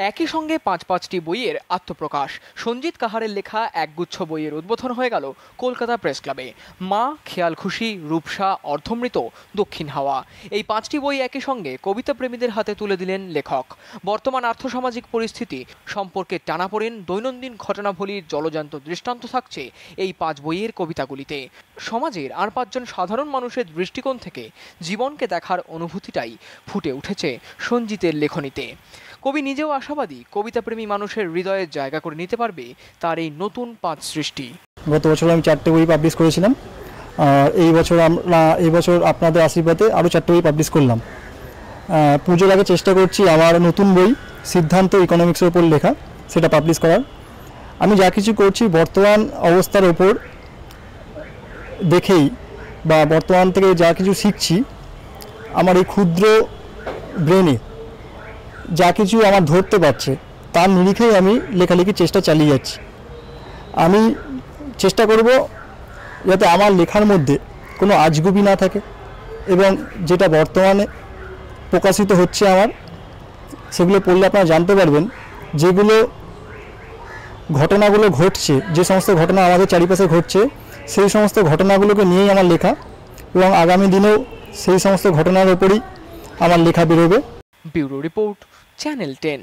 একই সঙ্গে পাঁচটি বইয়ের আত্মপ্রকাশ। সঞ্জিত কাহারের লেখা একগুচ্ছ বইয়ের উদ্বোধন হয়ে গেল কলকাতা প্রেস ক্লাবে। মা, খেয়াল খুশি, রূপসা, অর্ধমৃত, দক্ষিণ হাওয়া, এই 5টি বই একই সঙ্গে কবিতা প্রেমীদের হাতে তুলে দিলেন লেখক। বর্তমান আর্থসামাজিক পরিস্থিতি সম্পর্কে টানাপোড়েন, দৈনন্দিন ঘটনাবলীর জলজান্ত দৃষ্টান্ত থাকছে এই 5 বইয়ের কবিতাগুলিতে। সমাজের আর 5 জন সাধারণ মানুষের দৃষ্টিকোণ থেকে জীবনকে দেখার অনুভূতিটাই ফুটে উঠেছে সঞ্জিতের লেখনীতে। কবি নিজেও আশাবাদী কবিতাপ্রেমী মানুষের হৃদয়ে জায়গা করে নিতে পারবে তার এই নতুন 5 সৃষ্টি। গত বছর আমি 4টে বই পাবলিশ করেছিলাম, এই বছর আপনাদের আশীর্বাদে আরও 4টে বই পাবলিশ করলাম। পুজোর আগে চেষ্টা করছি আমার নতুন বই সিদ্ধান্ত ইকোনমিক্সের ওপর লেখা সেটা পাবলিশ করার। আমি যা কিছু করছি বর্তমান অবস্থার ওপর দেখেই বা বর্তমান থেকে যা কিছু শিখছি আমার এই ক্ষুদ্র ব্রেনে যা কিছু আমার ধরতে পারছে তার নিরিখেই আমি লেখালেখির চেষ্টা চালিয়ে যাচ্ছি। আমি চেষ্টা করব যাতে আমার লেখার মধ্যে কোনো আজগুবি না থাকে এবং যেটা বর্তমানে প্রকাশিত হচ্ছে আমার সেগুলো পড়লে আপনারা জানতে পারবেন যেগুলো ঘটনাগুলো ঘটছে, যে সমস্ত ঘটনা আমাদের চারিপাশে ঘটছে সেই সমস্ত ঘটনাগুলোকে নিয়েই আমার লেখা এবং আগামী দিনেও সেই সমস্ত ঘটনার ওপরই আমার লেখা বেরোবে। Bureau report, channel 10।